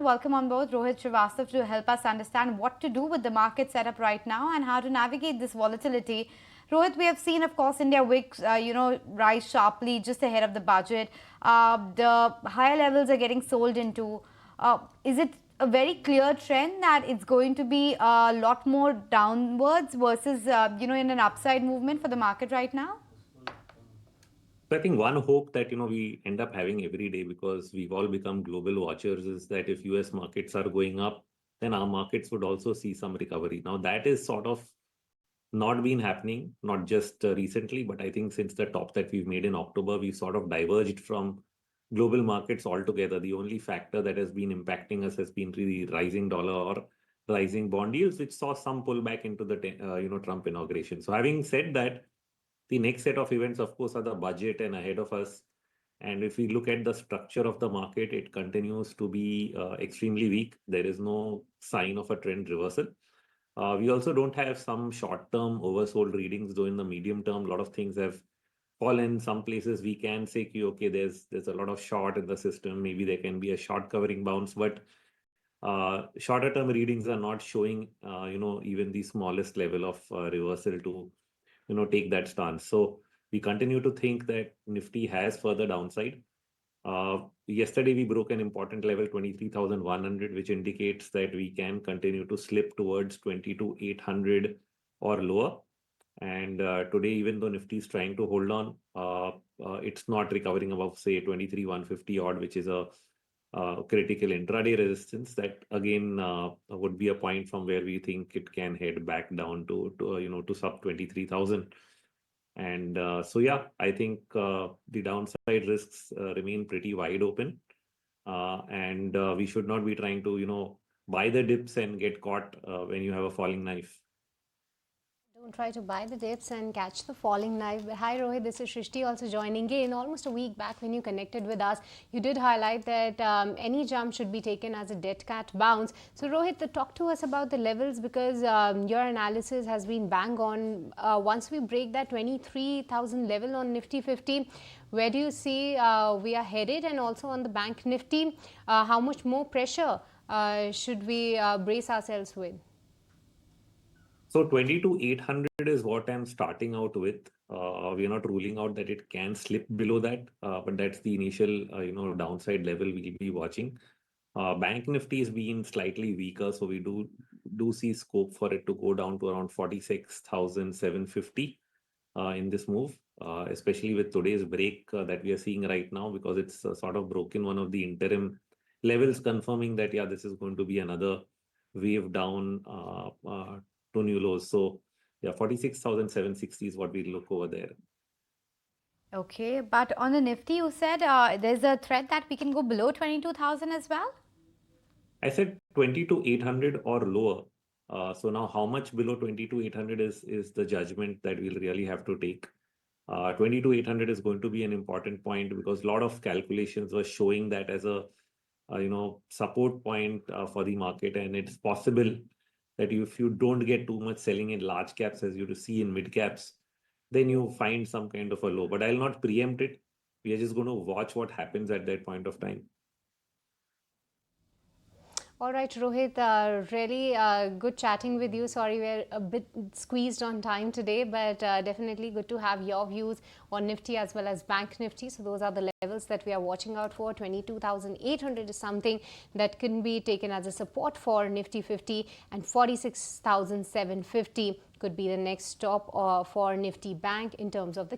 Welcome on board Rohit Srivastava to help us understand what to do with the market setup right now and how to navigate this volatility. Rohit, we have seen, of course, India wicks, rise sharply just ahead of the budget. The higher levels are getting sold into. Is it a very clear trend that it's going to be a lot more downwards versus, in an upside movement for the market right now? So I think one hope that we end up having every day, because we've all become global watchers, is that if US markets are going up, then our markets would also see some recovery. Now that is sort of not been happening, not just recently, but I think since the top that we've made in October, we've sort of diverged from global markets altogether. The only factor that has been impacting us has been the rising dollar or rising bond yields, which saw some pullback into the Trump inauguration. So having said that, the next set of events, of course, are the budget and ahead of us. And if we look at the structure of the market, it continues to be extremely weak. There is no sign of a trend reversal. We also don't have some short-term oversold readings, though in the medium term, a lot of things have fallen. Some places we can say, okay, there's a lot of short in the system. Maybe there can be a short covering bounce, but shorter term readings are not showing, even the smallest level of reversal to take that stance. So we continue to think that Nifty has further downside. Yesterday we broke an important level, 23,100, which indicates that we can continue to slip towards 22,800 or lower. And today, even though Nifty is trying to hold on, it's not recovering above, say, 23,150 odd, which is a critical intraday resistance. That again would be a point from where we think it can head back down to sub 23,000. And so yeah, I think the downside risks remain pretty wide open, and we should not be trying to buy the dips and get caught when you have a falling knife. Don't try to buy the dips and catch the falling knife. Hi Rohit, this is Shrishti also joining in. Almost a week back when you connected with us, you did highlight that any jump should be taken as a dead cat bounce. So Rohit, talk to us about the levels, because your analysis has been bang on. Once we break that 23,000 level on Nifty 50, where do you see we are headed? And also on the Bank Nifty, how much more pressure should we brace ourselves with? So 22,800 is what I'm starting out with. We are not ruling out that it can slip below that, but that's the initial, downside level we'll be watching. Bank Nifty has been slightly weaker, so we do see scope for it to go down to around 46,750 in this move, especially with today's break that we are seeing right now, because it's sort of broken one of the interim levels, confirming that, yeah, this is going to be another wave down to new lows. So yeah, 46,760 is what we look over there. Okay, but on the Nifty, you said there's a threat that we can go below 22,000 as well? I said 22,800 or lower. So now how much below 22,800 is the judgment that we'll really have to take. 22,800 is going to be an important point, because a lot of calculations were showing that as a support point for the market, and it's possible that if you don't get too much selling in large caps as you see in mid caps, then you find some kind of a low. But I'll not preempt it. We are just going to watch what happens at that point of time. All right, Rohit, really good chatting with you. Sorry, we're a bit squeezed on time today, but definitely good to have your views on Nifty as well as Bank Nifty. So those are the levels that we are watching out for. 22,800 is something that can be taken as a support for Nifty 50, and 46,750 could be the next stop for Nifty Bank in terms of the